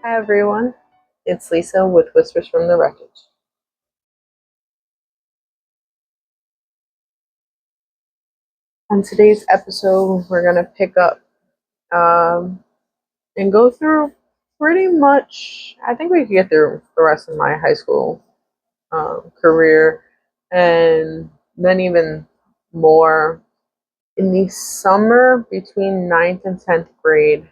Hi everyone, it's Lisa with Whispers from the Wreckage. On today's episode, we're going to pick up um, and go through pretty much, I think we could get through the rest of my high school career and then even more. In the summer between ninth and 10th grade,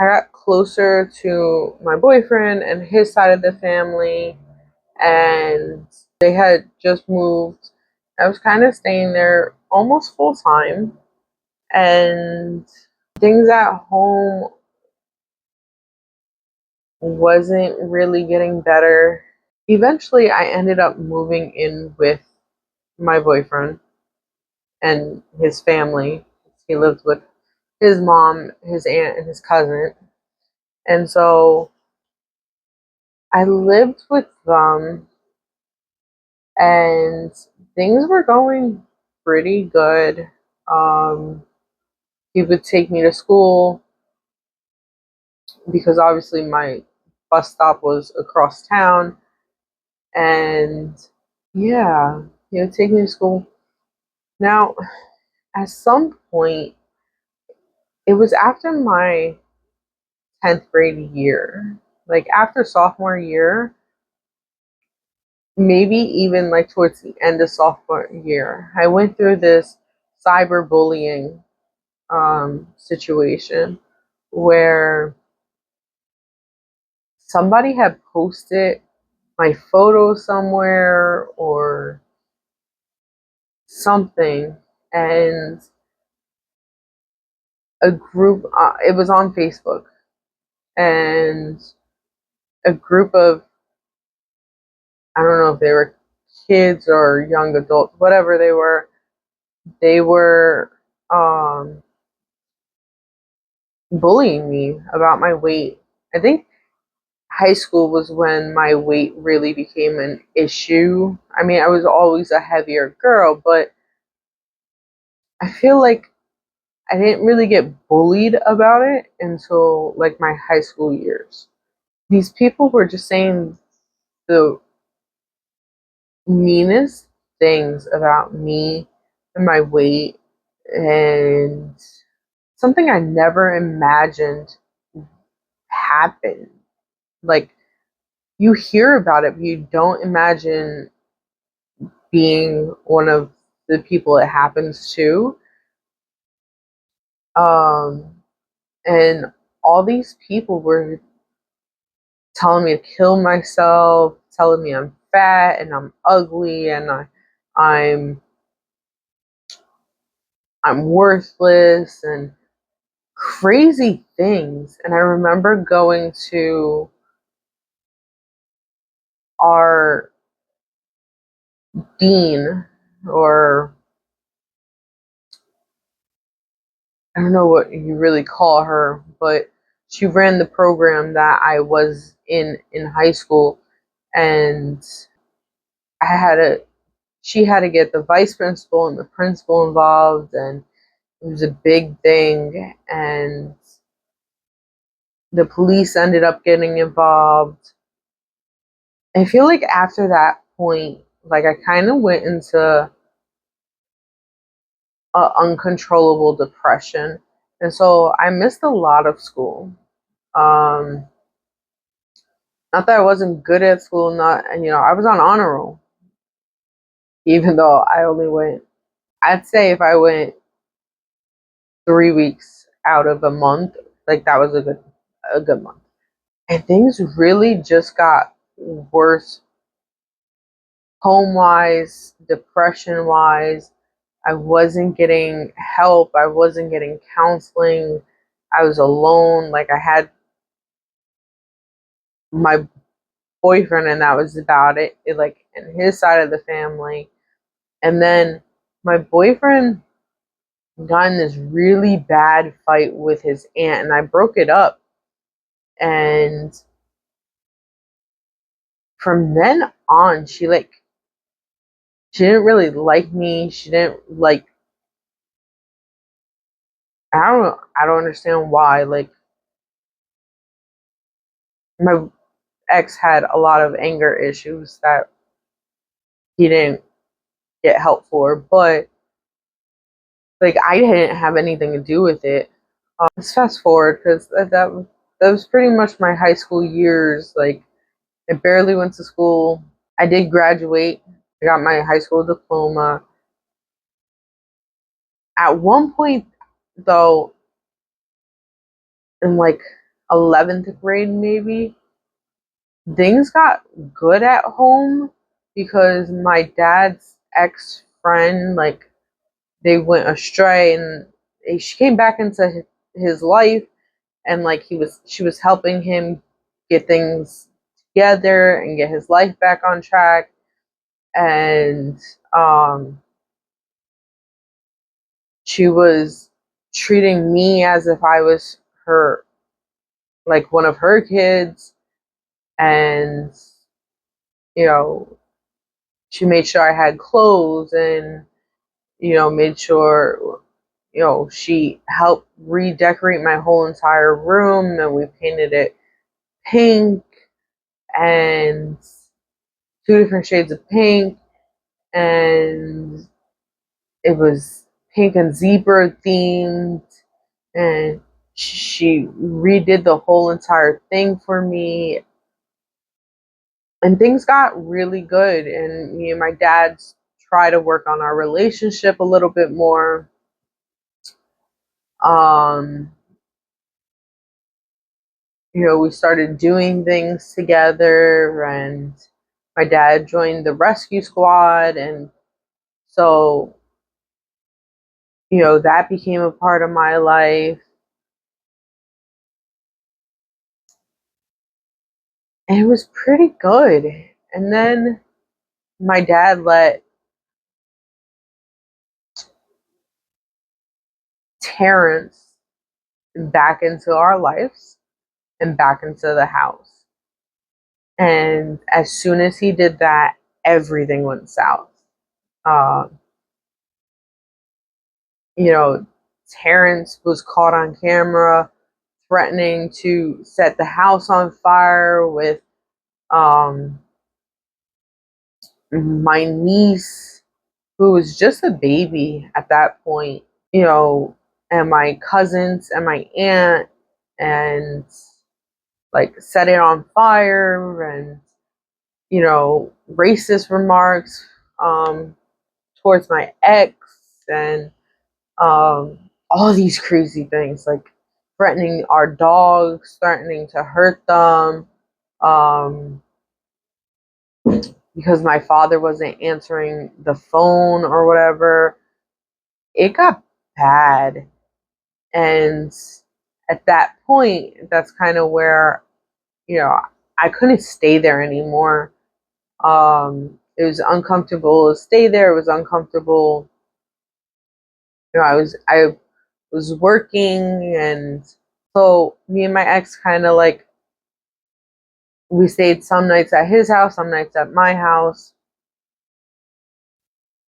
I got closer to my boyfriend and his side of the family, and they had just moved. I was kind of staying there almost full time, and things at home wasn't really getting better. Eventually, I ended up moving in with my boyfriend and his family. He lived with his mom, his aunt, and his cousin. And so I lived with them, and things were going pretty good. Um, he would take me to school because obviously my bus stop was across town, and yeah, he would take me to school. Now, at some point, it was after my 10th grade year, like after sophomore year, maybe even like towards the end of sophomore year, I went through this cyberbullying situation where somebody had posted my photo somewhere or something, and a group, it was on Facebook, and a group of, I don't know if they were kids or young adults, whatever they were um, bullying me about my weight. I think high school was when my weight really became an issue. I mean, I was always a heavier girl, but I feel like I didn't really get bullied about it until like my high school years. These people were just saying the meanest things about me and my weight, and something I never imagined happened. Like, you hear about it, but you don't imagine being one of the people it happens to. Um, and all these people were telling me to kill myself, telling me I'm fat and I'm ugly and I'm I'm worthless and crazy things. And I remember going to our dean, or I don't know what you really call her, but she ran the program that I was in high school, and I had a she had to get the vice principal and the principal involved, and it was a big thing, and the police ended up getting involved. I feel like after that point, like I kind of went into a uncontrollable depression, and so I missed a lot of school. Um, Not that I wasn't good at school, not, and I was on honor roll, even though I only went. I'd say if I went 3 weeks out of a month, like that was a good month. And things really just got worse, home wise, depression wise. I wasn't getting help. I wasn't getting counseling. I was alone. Like, I had my boyfriend, and that was about it, like, and his side of the family. And then my boyfriend got in this really bad fight with his aunt, and I broke it up. And from then on, she didn't really like me. She didn't like, I don't understand why. Like, my ex had a lot of anger issues that he didn't get help for, but like I didn't have anything to do with it. Let's fast forward because that was pretty much my high school years. Like I barely went to school. I did graduate. I got my high school diploma. At one point, though, in like 11th grade, maybe, things got good at home because my dad's ex friend, like, they went astray and she came back into his life, and like she was helping him get things together and get his life back on track. And um she was treating me as if I was her, like one of her kids. And you know, she made sure I had clothes, and made sure, she helped redecorate my whole entire room, and we painted it pink, and two different shades of pink, and it was pink and zebra themed, and she redid the whole entire thing for me, and things got really good. And me and my dad try to work on our relationship a little bit more. um we started doing things together, and my dad joined the rescue squad, and so that became a part of my life, and it was pretty good. And then my dad let Terrence back into our lives and back into the house. And as soon as he did that, everything went south. Um, you know, Terrence was caught on camera threatening to set the house on fire with um, my niece, who was just a baby at that point, and my cousins and my aunt, and like set it on fire, and racist remarks um, towards my ex, and all these crazy things, like threatening our dogs, threatening to hurt them, um, because my father wasn't answering the phone or whatever. It got bad. And at that point, that's kind of where, you know, I couldn't stay there anymore. It was uncomfortable to stay there. It was uncomfortable. I was working, and so me and my ex kind of like, we stayed some nights at his house, some nights at my house.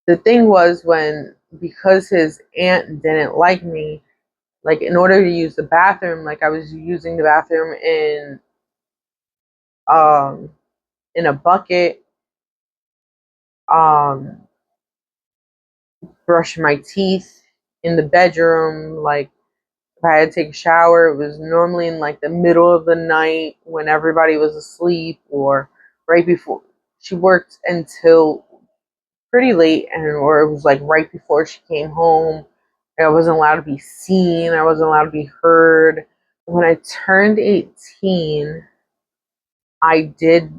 The thing was, when because his aunt didn't like me, like in order to use the bathroom, like I was using the bathroom um in a bucket, um brushing my teeth in the bedroom. Like if I had to take a shower, it was normally in like the middle of the night when everybody was asleep, or right before. She worked until pretty late, and or it was like right before she came home. I wasn't allowed to be seen. I wasn't allowed to be heard. When I turned 18, I did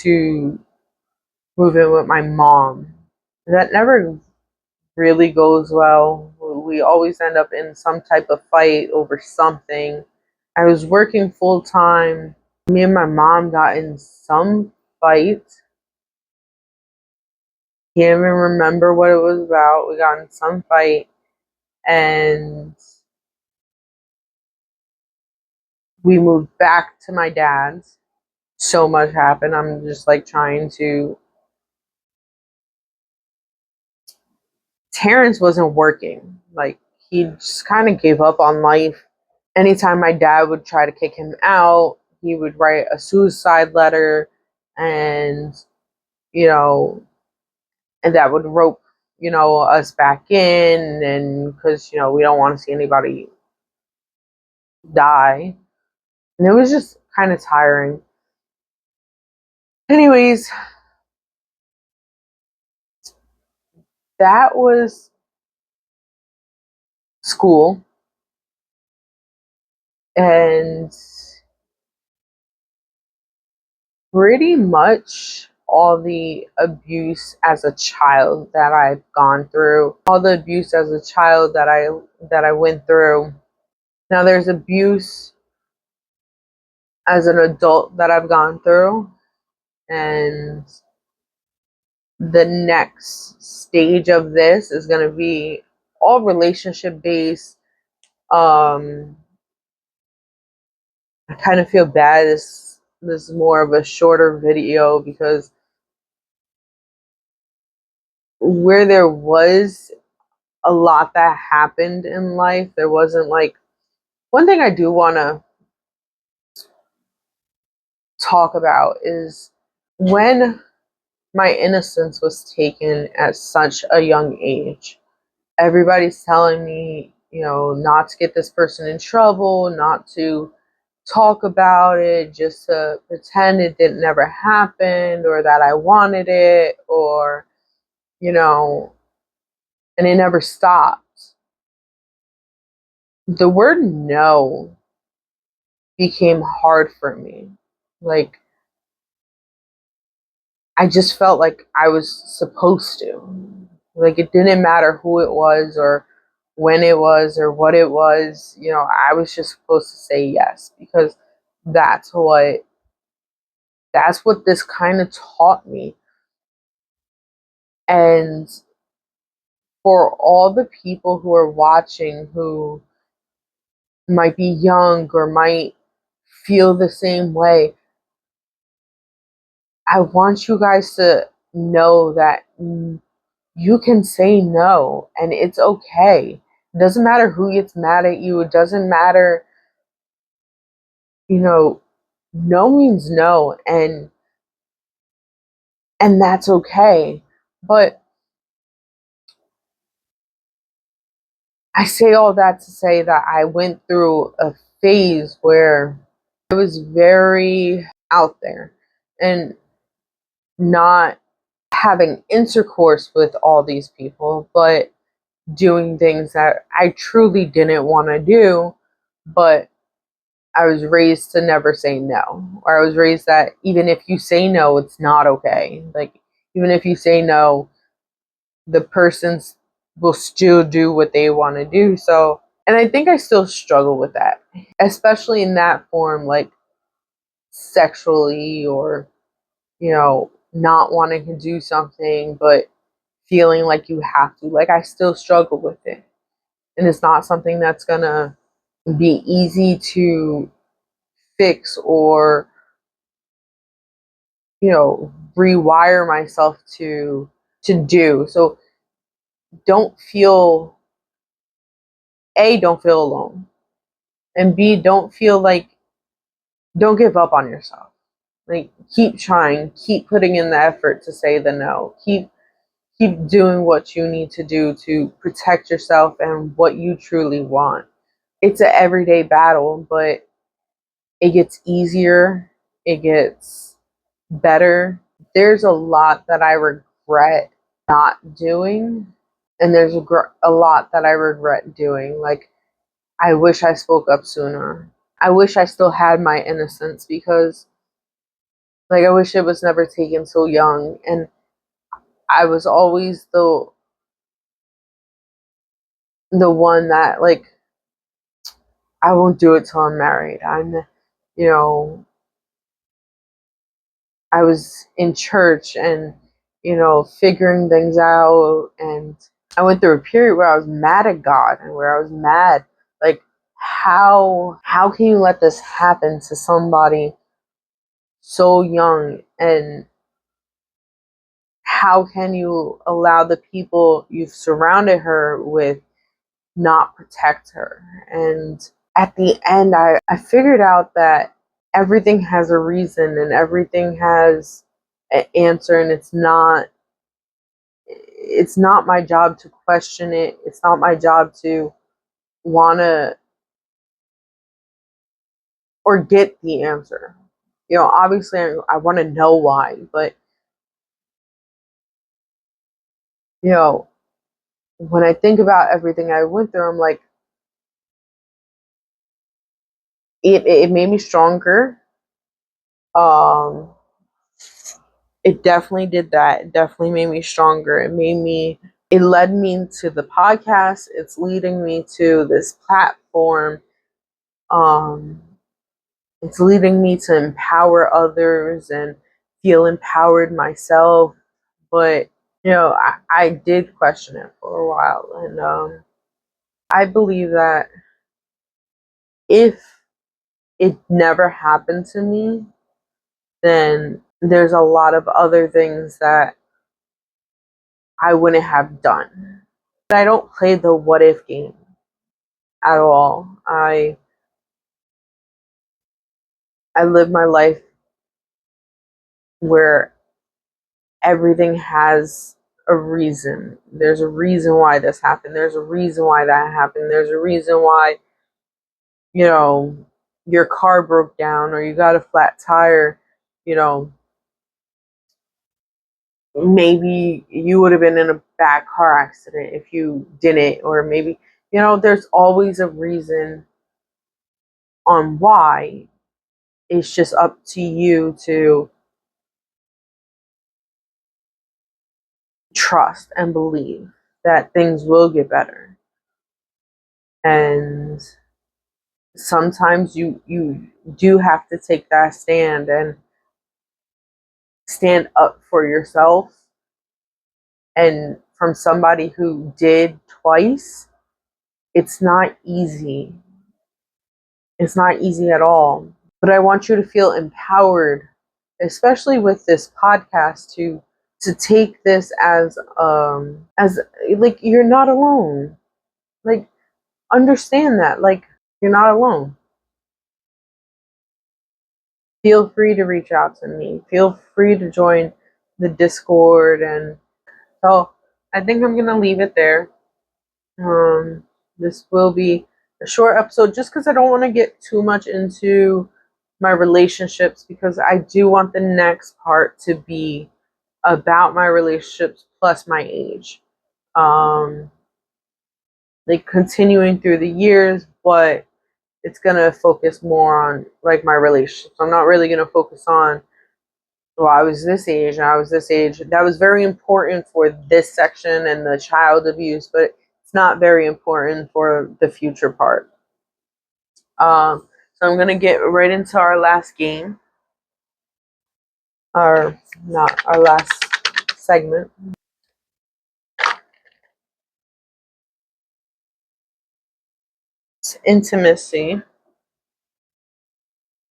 to move in with my mom. That never really goes well. We always end up in some type of fight over something. I was working full time. Me and my mom got in some fight. Can't even remember what it was about. We got in some fight, and we moved back to my dad's. So much happened. I'm just like trying to. Terrence wasn't working. Like he just kind of gave up on life. Anytime my dad would try to kick him out, he would write a suicide letter, and you know, and that would rope, us back in, and because we don't want to see anybody die, and it was just kind of tiring. Anyways, that was school, and pretty much all the abuse as a child that I've gone through, all the abuse as a child that I went through. Now there's abuse as an adult that I've gone through, and the next stage of this is going to be all relationship based. um I kind of feel bad this is more of a shorter video, because where there was a lot that happened in life, there wasn't like one thing I do want to talk about is when my innocence was taken at such a young age. Everybody's telling me, not to get this person in trouble, not to talk about it, just to pretend it didn't never happened, or that I wanted it, or, and it never stopped. The word no became hard for me. Like, I just felt like I was supposed to. Like, it didn't matter who it was, or when it was, or what it was. I was just supposed to say yes, because that's what that's what this kind of taught me. And for all the people who are watching who might be young or might feel the same way, I want you guys to know that you can say no, and it's okay. It doesn't matter who gets mad at you. It doesn't matter, no means no, and that's okay. But I say all that to say that I went through a phase where I was very out there and not having intercourse with all these people, but doing things that I truly didn't want to do. But I was raised to never say no, or I was raised that even if you say no, it's not okay. Like, even if you say no, the persons will still do what they want to do. So, and I think I still struggle with that, especially in that form, like sexually, or, not wanting to do something, but feeling like you have to. Like, I still struggle with it. And it's not something that's gonna be easy to fix, or, rewire myself to do. So don't feel don't feel alone. And B, don't give up on yourself. Like, keep trying, keep putting in the effort to say the no. Keep doing what you need to do to protect yourself and what you truly want. It's an everyday battle, but it gets easier, it gets better. There's a lot that I regret not doing, and there's a lot that I regret doing. Like, I wish I spoke up sooner. I wish I still had my innocence, because, like, I wish it was never taken so young. And I was always the one that, like, I won't do it till I'm married. You know, I was in church and, figuring things out. And I went through a period where I was mad at God, and where I was mad, like, how can you let this happen to somebody so young? And how can you allow the people you've surrounded her with not protect her? And at the end, I figured out that everything has a reason and everything has an answer, and it's not my job to question it. It's not my job to wanna or get the answer. Obviously I want to know why, but you know, when I think about everything I went through, I'm like, it made me stronger. Um, it definitely did that. It definitely made me stronger. It led me to the podcast. It's leading me to this platform. Um, it's leading me to empower others and feel empowered myself. But I did question it for a while, and I believe that if it never happened to me, then there's a lot of other things that I wouldn't have done. But I don't play the what if game at all. I live my life where everything has a reason. There's a reason why this happened. There's a reason why that happened. There's a reason why, you know, your car broke down or you got a flat tire. You know, maybe you would have been in a bad car accident if you didn't, or maybe, there's always a reason on why. It's just up to you to trust and believe that things will get better. And sometimes you do have to take that stand and stand up for yourself. And from somebody who did twice, it's not easy. It's not easy at all. But I want you to feel empowered, especially with this podcast, to take this as like you're not alone. Like, understand that, like, you're not alone. Feel free to reach out to me. Feel free to join the Discord. And so I think I'm gonna leave it there. This will be a short episode just because I don't want to get too much into my relationships, because I do want the next part to be about my relationships plus my age. Um, like, continuing through the years, but it's gonna focus more on like my relationships. I'm not really gonna focus on, well, I was this age and I was this age. That was very important for this section and the child abuse, but it's not very important for the future part. So I'm gonna get right into our last game, or not our last segment. It's intimacy.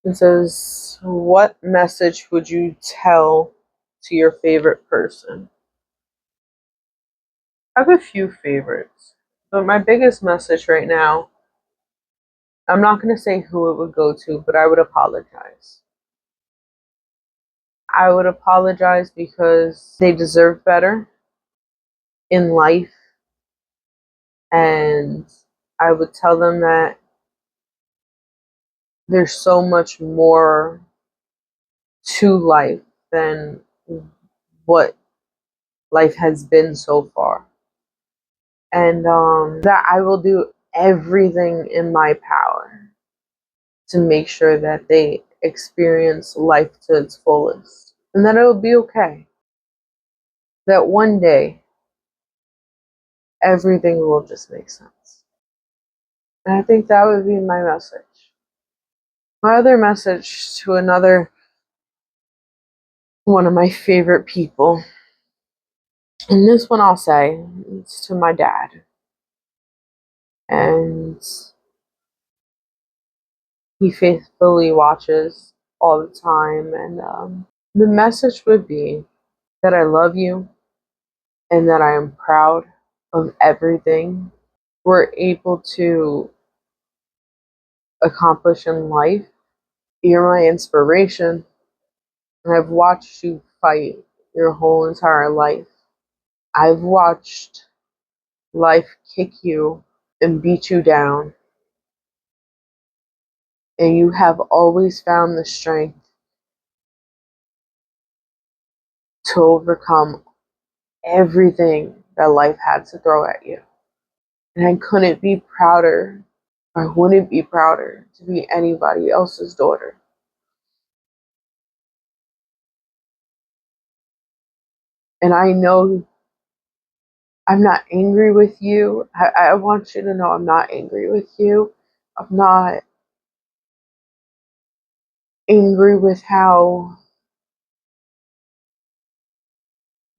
It says, what message would you tell to your favorite person? I have a few favorites, but my biggest message right now, I'm not going to say who it would go to, but I would apologize. I would apologize because they deserve better in life, and I would tell them that there's so much more to life than what life has been so far. And that I will do everything in my power to make sure that they experience life to its fullest. And that it will be okay. That one day, everything will just make sense. And I think that would be my message. My other message to another one of my favorite people, and this one I'll say, it's to my dad. And he faithfully watches all the time. And the message would be that I love you and that I am proud of everything we're able to accomplish in life. You're my inspiration, and I've watched you fight your whole entire life. I've watched life kick you and beat you down, and you have always found the strength to overcome everything that life had to throw at you. And I couldn't be prouder, I wouldn't be prouder to be anybody else's daughter. And I know I'm not angry with you. I want you to know I'm not angry with you. I'm not angry with how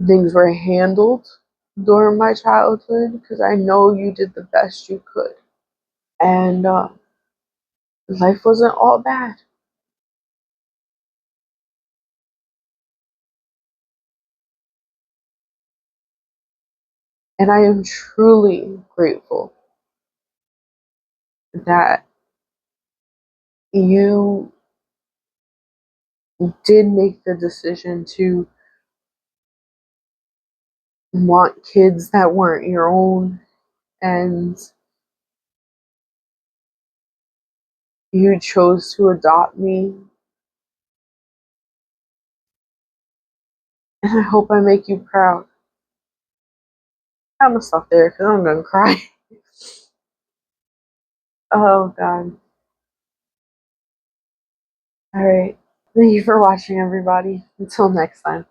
things were handled during my childhood, because I know you did the best you could. And life wasn't all bad. And I am truly grateful that you did make the decision to want kids that weren't your own, and you chose to adopt me. And I hope I make you proud. I'm gonna stop there because I'm gonna cry. Oh God. Alright. Thank you for watching, everybody. Until next time.